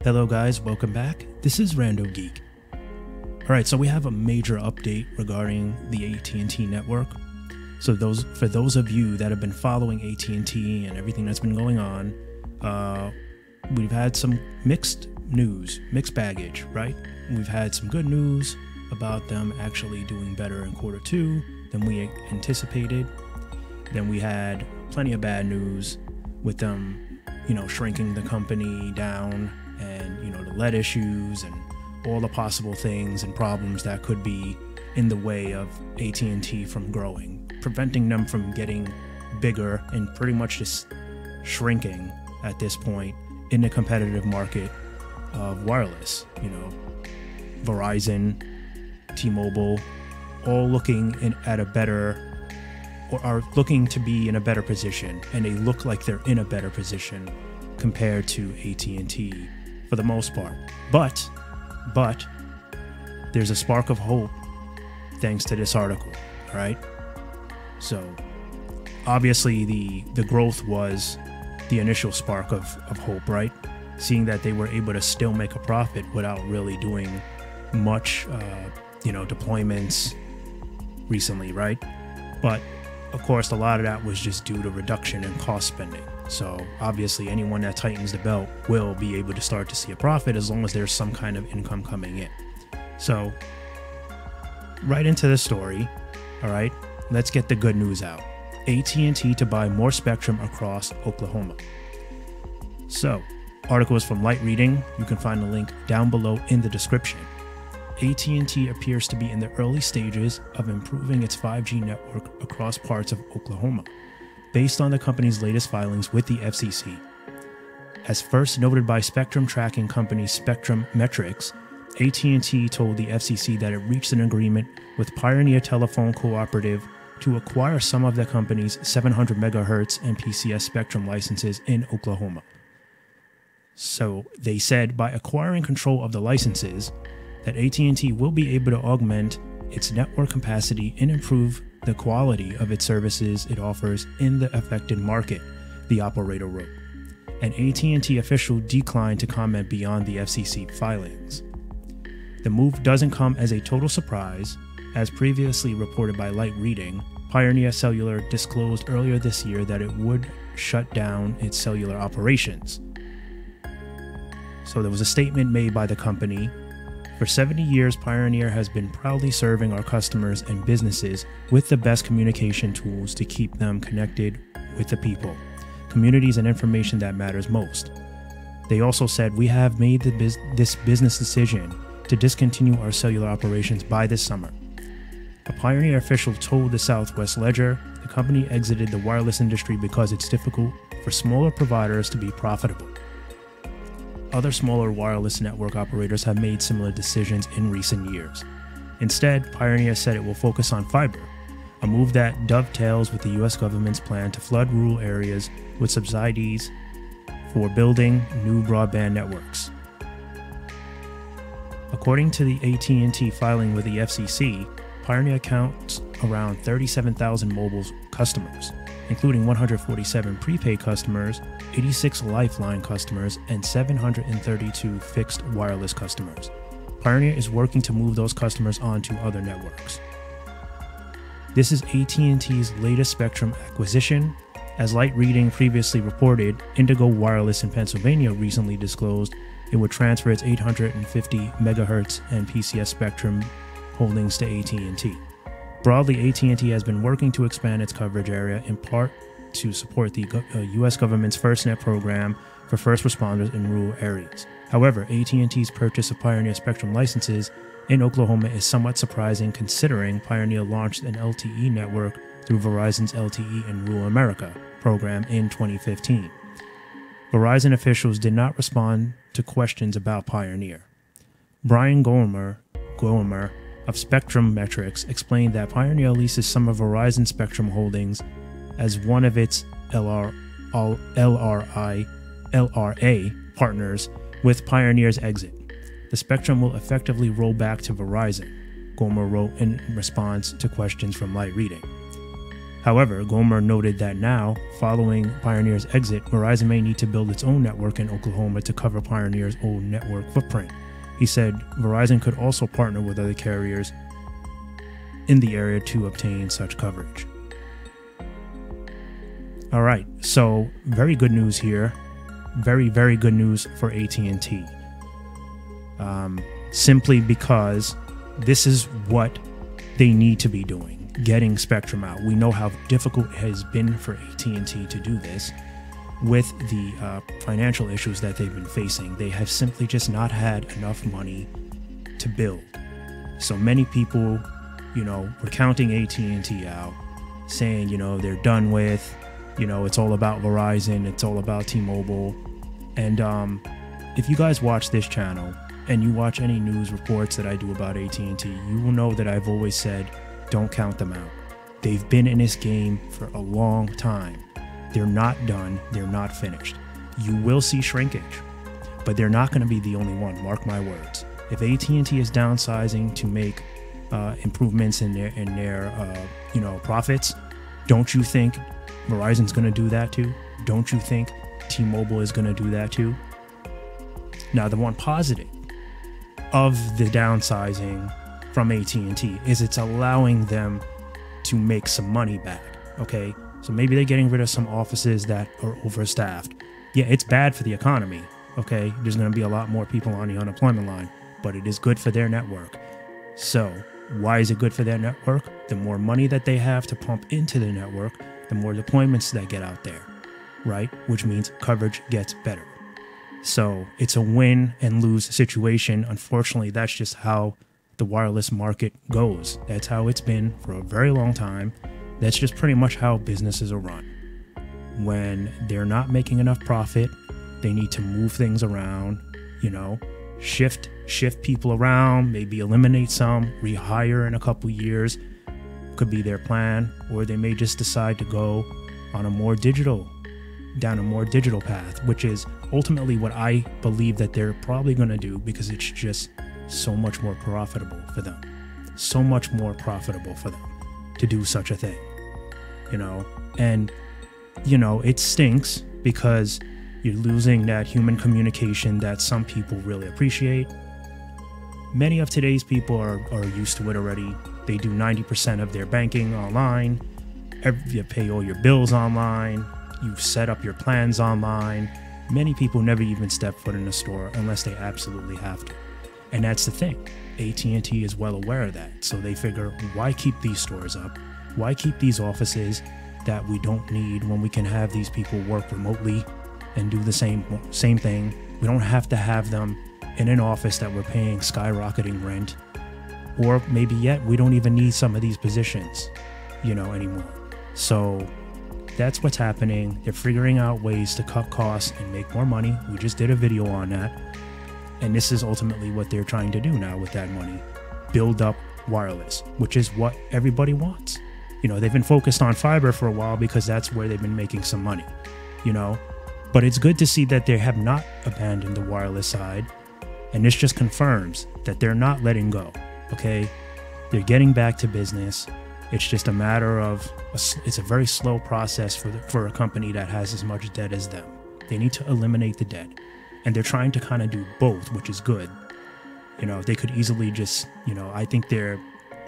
Hello guys, welcome back. This is RandoGEEK. Alright, so we have a major update regarding the AT&T network. So for those of you that have been following AT&T and everything that's been going on, we've had some mixed news, mixed baggage, right? We've had some good news about them actually doing better in quarter two than we anticipated. Then we had plenty of bad news with them, shrinking the company down and, the lead issues and all the possible things and problems that could be in the way of AT&T from growing, preventing them from getting bigger and pretty much just shrinking at this point in the competitive market of wireless. Verizon, T-Mobile, all looking at a better, or are looking to be in a better position, and they look like they're in a better position compared to AT&T for the most part. But there's a spark of hope thanks to this article, all right? So obviously the growth was the initial spark of hope, right? Seeing that they were able to still make a profit without really doing much, deployments recently, right? But of course, a lot of that was just due to reduction in cost spending. So obviously anyone that tightens the belt will be able to start to see a profit as long as there's some kind of income coming in. So right into the story, all right, let's get the good news out. AT&T to buy more spectrum across Oklahoma. So, article is from Light Reading. You can find the link down below in the description. AT&T appears to be in the early stages of improving its 5G network across parts of Oklahoma, based on the company's latest filings with the FCC. As first noted by spectrum tracking company Spectrum Metrics, AT&T told the FCC that it reached an agreement with Pioneer Telephone Cooperative to acquire some of the company's 700 MHz and PCS spectrum licenses in Oklahoma. So they said by acquiring control of the licenses, that AT&T will be able to augment its network capacity and improve the quality of its services it offers in the affected market, the operator wrote. An AT&T official declined to comment beyond the FCC filings. The move doesn't come as a total surprise. As previously reported by Light Reading, Pioneer Cellular disclosed earlier this year that it would shut down its cellular operations. So there was a statement made by the company. For 70 years, Pioneer has been proudly serving our customers and businesses with the best communication tools to keep them connected with the people, communities, and information that matters most. They also said, we have made this business decision to discontinue our cellular operations by this summer. A Pioneer official told the Southwest Ledger the company exited the wireless industry because it's difficult for smaller providers to be profitable. Other smaller wireless network operators have made similar decisions in recent years. Instead, Pioneer said it will focus on fiber, a move that dovetails with the U.S. government's plan to flood rural areas with subsidies for building new broadband networks. According to the AT&T filing with the FCC, Pioneer counts around 37,000 mobile customers, including 147 prepaid customers, 86 Lifeline customers, and 732 fixed wireless customers. Pioneer is working to move those customers onto other networks. This is AT&T's latest spectrum acquisition. As Light Reading previously reported, Indigo Wireless in Pennsylvania recently disclosed it would transfer its 850 MHz and PCS spectrum holdings to AT&T. Broadly, AT&T has been working to expand its coverage area in part to support the U.S. government's FirstNet program for first responders in rural areas. However, AT&T's purchase of Pioneer spectrum licenses in Oklahoma is somewhat surprising considering Pioneer launched an LTE network through Verizon's LTE in Rural America program in 2015. Verizon officials did not respond to questions about Pioneer. Brian Gomer of Spectrum Metrics explained that Pioneer leases some of Verizon spectrum holdings as one of its LRA partners with Pioneer's exit. The spectrum will effectively roll back to Verizon, Gomer wrote in response to questions from Light Reading. However, Gomer noted that now, following Pioneer's exit, Verizon may need to build its own network in Oklahoma to cover Pioneer's own network footprint. He said Verizon could also partner with other carriers in the area to obtain such coverage. All right, so very good news here. Very, very good news for AT&T. Simply because this is what they need to be doing, getting spectrum out. We know how difficult it has been for AT&T to do this with the financial issues that they've been facing. They have simply just not had enough money to build. So many people, were counting AT&T out, saying, they're done with, it's all about Verizon, it's all about T-Mobile. And if you guys watch this channel and you watch any news reports that I do about AT&T, you will know that I've always said, don't count them out. They've been in this game for a long time. They're not done. They're not finished. You will see shrinkage, but they're not going to be the only one. Mark my words. If AT&T is downsizing to make improvements in their profits, don't you think Verizon's going to do that too? Don't you think T-Mobile is going to do that too? Now, the one positive of the downsizing from AT&T is it's allowing them to make some money back, okay? So maybe they're getting rid of some offices that are overstaffed. Yeah, it's bad for the economy, okay? There's going to be a lot more people on the unemployment line, but it is good for their network. So why is it good for their network? The more money that they have to pump into the network, the more deployments that get out there, right? Which means coverage gets better. So it's a win and lose situation. Unfortunately, that's just how the wireless market goes. That's how it's been for a very long time. That's just pretty much how businesses are run. When they're not making enough profit, they need to move things around, shift people around, maybe eliminate some, rehire in a couple years, could be their plan, or they may just decide to go on down a more digital path, which is ultimately what I believe that they're probably going to do, because it's just so much more profitable for them. So much more profitable for them to do such a thing, and it stinks because you're losing that human communication that some people really appreciate. Many of today's people are used to it already. They do 90% of their banking online. You pay all your bills online. You set up your plans online. Many people never even step foot in a store unless they absolutely have to. And that's the thing. AT&T is well aware of that. So they figure, why keep these stores up? Why keep these offices that we don't need when we can have these people work remotely and do the same thing? We don't have to have them in an office that we're paying skyrocketing rent. Or maybe yet we don't even need some of these positions, anymore. So that's what's happening. They're figuring out ways to cut costs and make more money. We just did a video on that. And this is ultimately what they're trying to do now with that money. Build up wireless, which is what everybody wants. They've been focused on fiber for a while because that's where they've been making some money, But it's good to see that they have not abandoned the wireless side. And this just confirms that they're not letting go, okay? They're getting back to business. It's just a matter of, it's a very slow process for a company that has as much debt as them. They need to eliminate the debt. And they're trying to kind of do both, which is good. They could easily just, I think their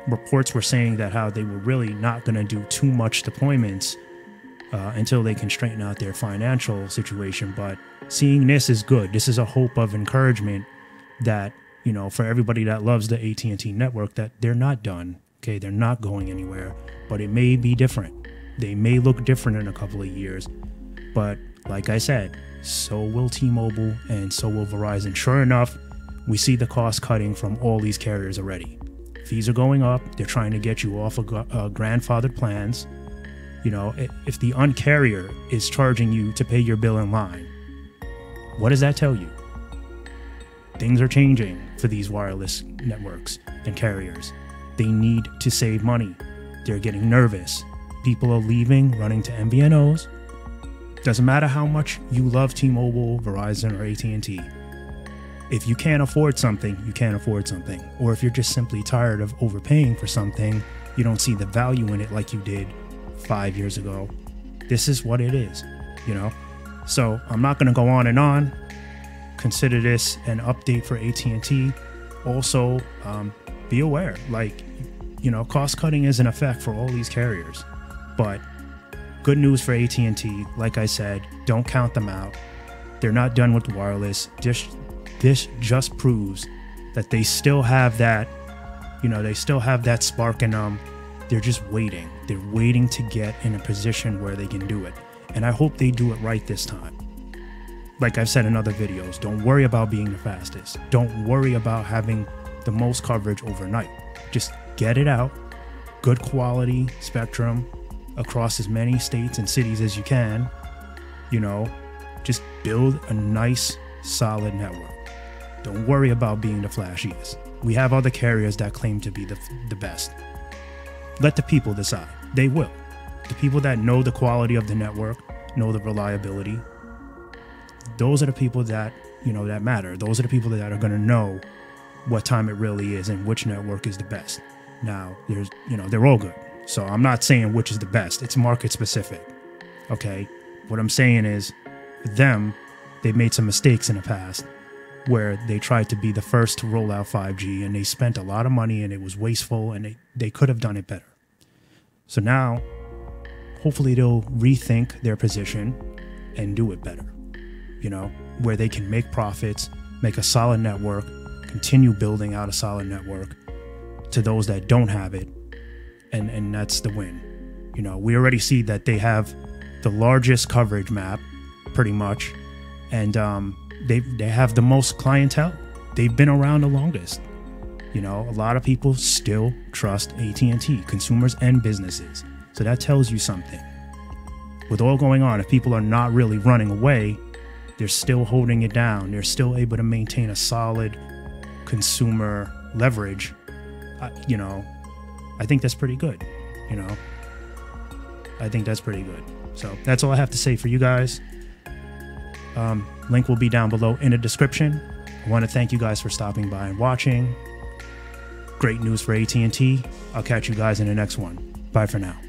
reports were saying that how they were really not going to do too much deployments until they can straighten out their financial situation. But seeing this is good. This is a hope of encouragement that, for everybody that loves the AT&T network, that they're not done. Okay, they're not going anywhere, but it may be different. They may look different in a couple of years. But like I said, so will T-Mobile and so will Verizon. Sure enough, we see the cost cutting from all these carriers already. Fees are going up. They're trying to get you off of grandfathered plans. If the uncarrier is charging you to pay your bill in line, what does that tell you? Things are changing for these wireless networks and carriers. They need to save money. They're getting nervous. People are leaving, running to MVNOs. Doesn't matter how much you love T-Mobile, Verizon, or AT&T. If you can't afford something, you can't afford something. Or if you're just simply tired of overpaying for something, you don't see the value in it like you did 5 years ago. This is what it is, you know? So I'm not going to go on and on. Consider this an update for AT&T. Also, be aware, like, you know, cost cutting is in effect for all these carriers. But good news for AT&T, like I said, don't count them out. They're not done with wireless. This just proves that they still have that, you know, they still have that spark in them. They're just waiting. They're waiting to get in a position where they can do it. And I hope they do it right this time. Like I've said in other videos, don't worry about being the fastest. Don't worry about having the most coverage overnight. Just get it out. Good quality spectrum across as many states and cities as you can. You know, just build a nice, solid network. Don't worry about being the flashiest. We have other carriers that claim to be the best. Let the people decide. They will. The people that know the quality of the network, know the reliability, those are the people that, you know, that matter. Those are the people that are going to know what time it really is and which network is the best. Now, there's, you know, they're all good. So I'm not saying which is the best. It's market specific. Okay. What I'm saying is, for them, they've made some mistakes in the past where they tried to be the first to roll out 5G and they spent a lot of money and it was wasteful and they could have done it better. So now, hopefully they'll rethink their position and do it better, you know, where they can make profits, make a solid network, continue building out a solid network to those that don't have it. And that's the win. You know, we already see that they have the largest coverage map pretty much. And they have the most clientele. They've been around the longest. You know, a lot of people still trust AT&T, consumers and businesses. So that tells you something. With all going on, if people are not really running away, they're still holding it down. They're still able to maintain a solid consumer leverage. You know, I think that's pretty good. You know, I think that's pretty good. So that's all I have to say for you guys. Link will be down below in the description. I want to thank you guys for stopping by and watching. Great news for AT&T. I'll catch you guys in the next one. Bye for now.